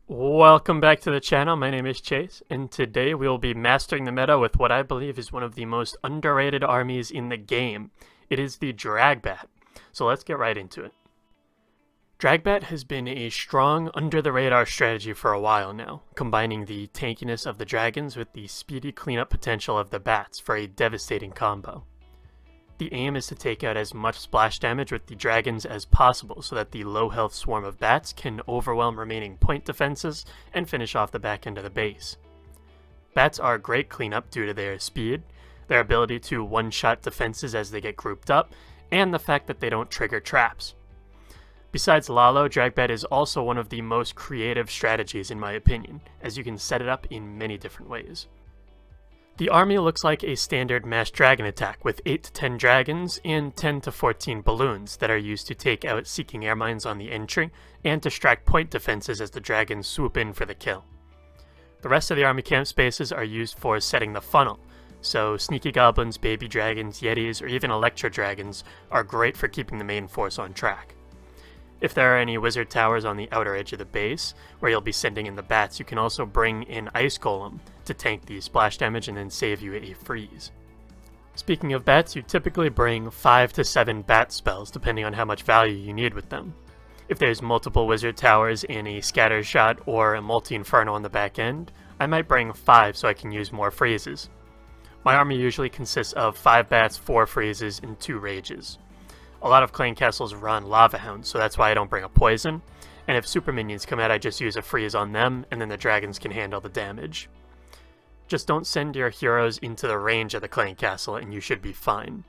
Welcome back to the channel. My name is Chase, and today we will be mastering the meta with what I believe is one of the most underrated armies in the game. It is the Dragbat. So let's get right into it. Dragbat has been a strong, under-the-radar strategy for a while now, combining the tankiness of the dragons with the speedy cleanup potential of the bats for a devastating combo. The aim is to take out as much splash damage with the dragons as possible so that the low health swarm of bats can overwhelm remaining point defenses and finish off the back end of the base. Bats are great cleanup due to their speed, their ability to one-shot defenses as they get grouped up, and the fact that they don't trigger traps. Besides Lalo, Dragbat is also one of the most creative strategies in my opinion, as you can set it up in many different ways. The army looks like a standard mass dragon attack with 8 to 10 dragons and 10 to 14 balloons that are used to take out seeking air mines on the entry and distract point defenses as the dragons swoop in for the kill. The rest of the army camp spaces are used for setting the funnel, so sneaky goblins, baby dragons, yetis, or even electro dragons are great for keeping the main force on track. If there are any wizard towers on the outer edge of the base, where you'll be sending in the bats, you can also bring in Ice Golem to tank the splash damage and then save you a freeze. Speaking of bats, you typically bring 5 to 7 bat spells depending on how much value you need with them. If there's multiple wizard towers and a scatter shot or a multi-inferno on the back end, I might bring 5 so I can use more freezes. My army usually consists of 5 bats, 4 freezes, and 2 rages. A lot of clan castles run lava hounds, so that's why I don't bring a poison, and if super minions come out I just use a freeze on them and then the dragons can handle the damage. Just don't send your heroes into the range of the clan castle and you should be fine.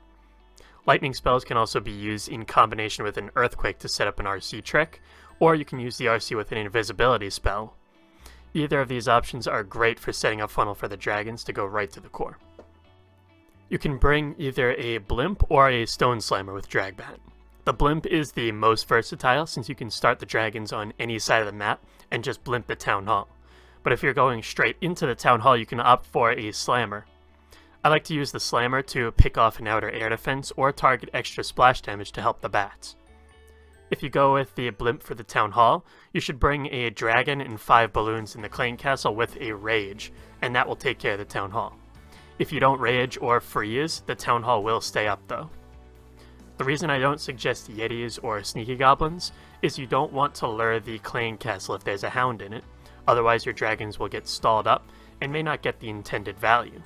Lightning spells can also be used in combination with an earthquake to set up an RC trick, or you can use the RC with an invisibility spell. Either of these options are great for setting up funnel for the dragons to go right to the core. You can bring either a blimp or a stone slammer with Dragbat. The blimp is the most versatile since you can start the dragons on any side of the map and just blimp the town hall. But if you're going straight into the town hall, you can opt for a slammer. I like to use the slammer to pick off an outer air defense or target extra splash damage to help the bats. If you go with the blimp for the town hall, you should bring a dragon and 5 balloons in the clan castle with a rage, and that will take care of the town hall. If you don't rage or freeze, the town hall will stay up though. The reason I don't suggest yetis or sneaky goblins is you don't want to lure the clan castle if there's a hound in it, otherwise your dragons will get stalled up and may not get the intended value.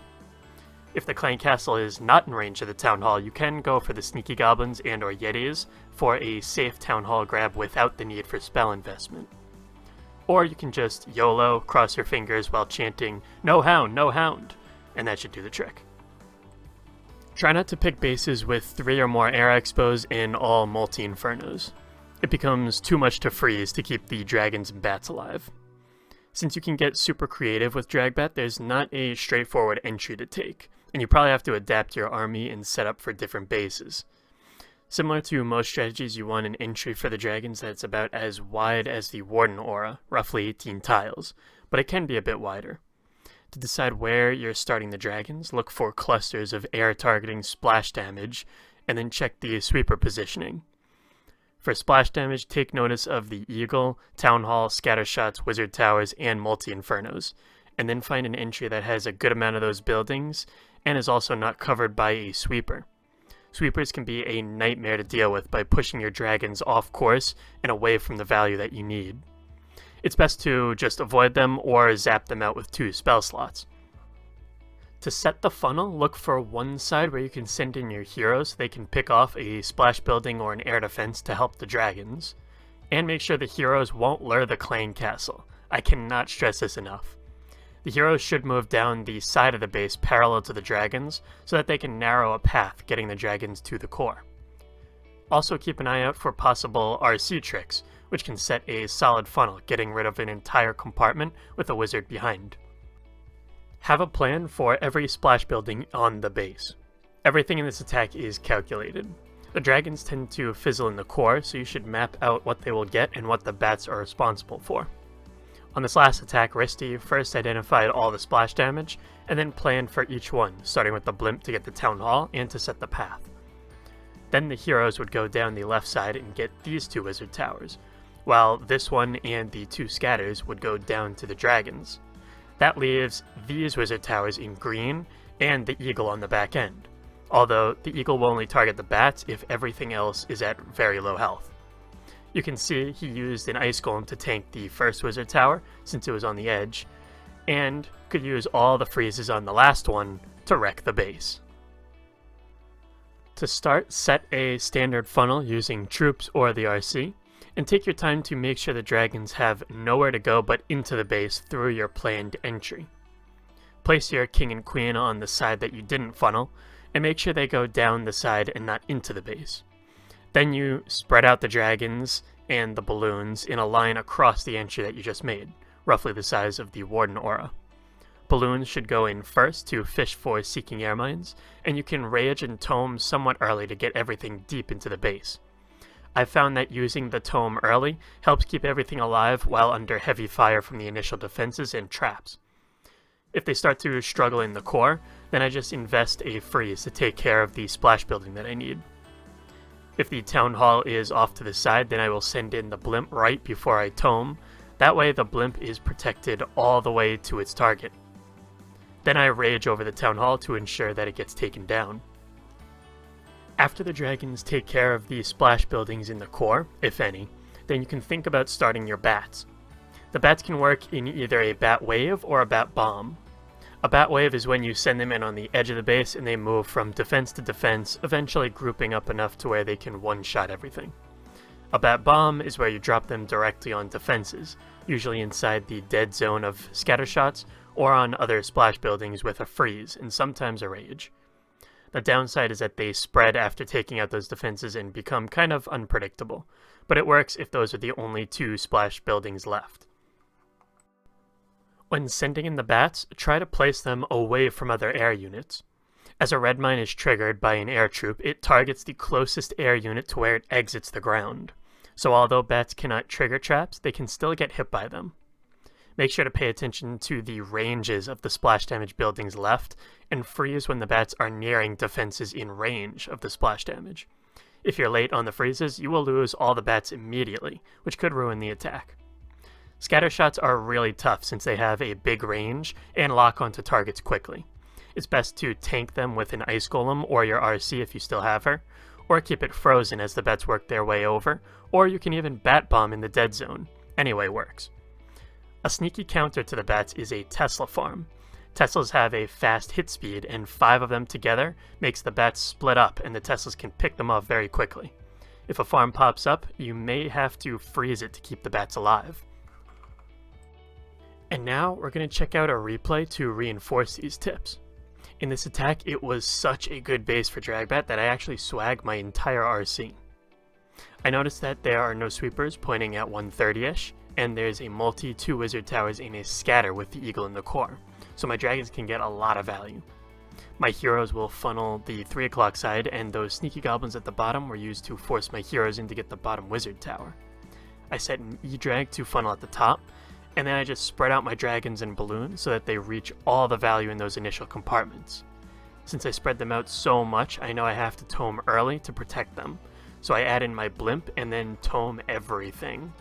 If the clan castle is not in range of the town hall, you can go for the sneaky goblins and or yetis for a safe town hall grab without the need for spell investment. Or you can just YOLO, cross your fingers while chanting, "No hound, no hound," and that should do the trick. Try not to pick bases with 3 or more air expos and all multi-infernos. It becomes too much to freeze to keep the dragons and bats alive. Since you can get super creative with Dragbat, there's not a straightforward entry to take, and you probably have to adapt your army and set up for different bases. Similar to most strategies, you want an entry for the dragons that's about as wide as the Warden aura, roughly 18 tiles, but it can be a bit wider. To decide where you're starting the dragons, look for clusters of air targeting splash damage, and then check the sweeper positioning. For splash damage, take notice of the Eagle, Town Hall, Scatter Shots, Wizard Towers, and Multi-Infernos, and then find an entry that has a good amount of those buildings, and is also not covered by a sweeper. Sweepers can be a nightmare to deal with by pushing your dragons off course and away from the value that you need. It's best to just avoid them or zap them out with 2 spell slots. To set the funnel, look for one side where you can send in your heroes so they can pick off a splash building or an air defense to help the dragons. And make sure the heroes won't lure the clan castle. I cannot stress this enough. The heroes should move down the side of the base parallel to the dragons so that they can narrow a path getting the dragons to the core. Also keep an eye out for possible RC tricks, which can set a solid funnel, getting rid of an entire compartment with a wizard behind. Have a plan for every splash building on the base. Everything in this attack is calculated. The dragons tend to fizzle in the core, so you should map out what they will get and what the bats are responsible for. On this last attack, Risty first identified all the splash damage, and then planned for each one, starting with the blimp to get the town hall and to set the path. Then the heroes would go down the left side and get these 2 wizard towers, while this one and the 2 scatters would go down to the dragons. That leaves these wizard towers in green and the eagle on the back end, although the eagle will only target the bats if everything else is at very low health. You can see he used an ice golem to tank the first wizard tower since it was on the edge, and could use all the freezes on the last one to wreck the base. To start, set a standard funnel using troops or the RC, and take your time to make sure the dragons have nowhere to go but into the base through your planned entry. Place your king and queen on the side that you didn't funnel, and make sure they go down the side and not into the base. Then you spread out the dragons and the balloons in a line across the entry that you just made, roughly the size of the Warden Aura. Balloons should go in first to fish for Seeking Air Mines, and you can rage and tome somewhat early to get everything deep into the base. I've found that using the tome early helps keep everything alive while under heavy fire from the initial defenses and traps. If they start to struggle in the core, then I just invest a freeze to take care of the splash building that I need. If the town hall is off to the side, then I will send in the blimp right before I tome. That way the blimp is protected all the way to its target. Then I rage over the town hall to ensure that it gets taken down. After the dragons take care of the splash buildings in the core, if any, then you can think about starting your bats. The bats can work in either a bat wave or a bat bomb. A bat wave is when you send them in on the edge of the base and they move from defense to defense, eventually grouping up enough to where they can one-shot everything. A bat bomb is where you drop them directly on defenses, usually inside the dead zone of scatter shots or on other splash buildings with a freeze and sometimes a rage. The downside is that they spread after taking out those defenses and become kind of unpredictable, but it works if those are the only 2 splash buildings left. When sending in the bats, try to place them away from other air units. As a red mine is triggered by an air troop, it targets the closest air unit to where it exits the ground. So although bats cannot trigger traps, they can still get hit by them. Make sure to pay attention to the ranges of the splash damage buildings left, and freeze when the bats are nearing defenses in range of the splash damage. If you're late on the freezes, you will lose all the bats immediately, which could ruin the attack. Scatter shots are really tough since they have a big range and lock onto targets quickly. It's best to tank them with an ice golem or your RC if you still have her, or keep it frozen as the bats work their way over, or you can even bat bomb in the dead zone. Anyway works. A sneaky counter to the bats is a Tesla farm. Teslas have a fast hit speed, and 5 of them together makes the bats split up and the Teslas can pick them off very quickly. If a farm pops up, you may have to freeze it to keep the bats alive. And now we're going to check out a replay to reinforce these tips. In this attack, it was such a good base for Dragbat that I actually swagged my entire RC. I noticed that there are no sweepers pointing at 130-ish, and there's a multi 2 wizard towers and a scatter with the eagle in the core, so my dragons can get a lot of value. My heroes will funnel the 3 o'clock side, and those sneaky goblins at the bottom were used to force my heroes in to get the bottom wizard tower. I set an E-drag to funnel at the top, and then I just spread out my dragons and balloons so that they reach all the value in those initial compartments. Since I spread them out so much, I know I have to tome early to protect them, so I add in my blimp and then tome everything.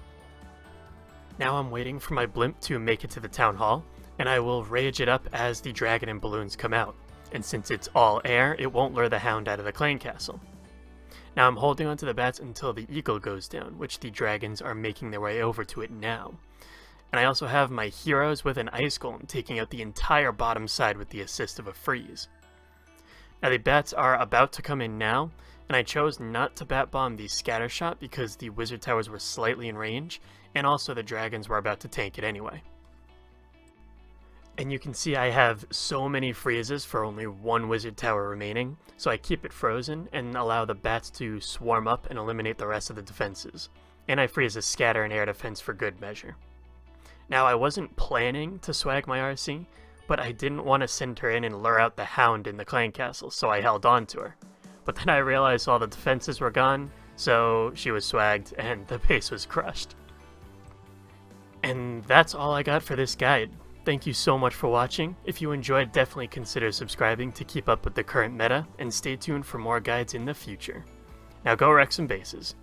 Now I'm waiting for my blimp to make it to the town hall, and I will rage it up as the dragon and balloons come out, and since it's all air, it won't lure the hound out of the clan castle. Now I'm holding onto the bats until the eagle goes down, which the dragons are making their way over to it now. And I also have my heroes with an ice golem taking out the entire bottom side with the assist of a freeze. Now the bats are about to come in now, and I chose not to bat bomb the scatter shot because the wizard towers were slightly in range, and also the dragons were about to tank it anyway. And you can see I have so many freezes for only 1 wizard tower remaining, so I keep it frozen and allow the bats to swarm up and eliminate the rest of the defenses. And I freeze a scatter and air defense for good measure. Now I wasn't planning to swag my RC, but I didn't want to send her in and lure out the hound in the clan castle, so I held on to her. But then I realized all the defenses were gone, so she was swagged and the base was crushed. And that's all I got for this guide. Thank you so much for watching. If you enjoyed, definitely consider subscribing to keep up with the current meta, and stay tuned for more guides in the future. Now go wreck some bases.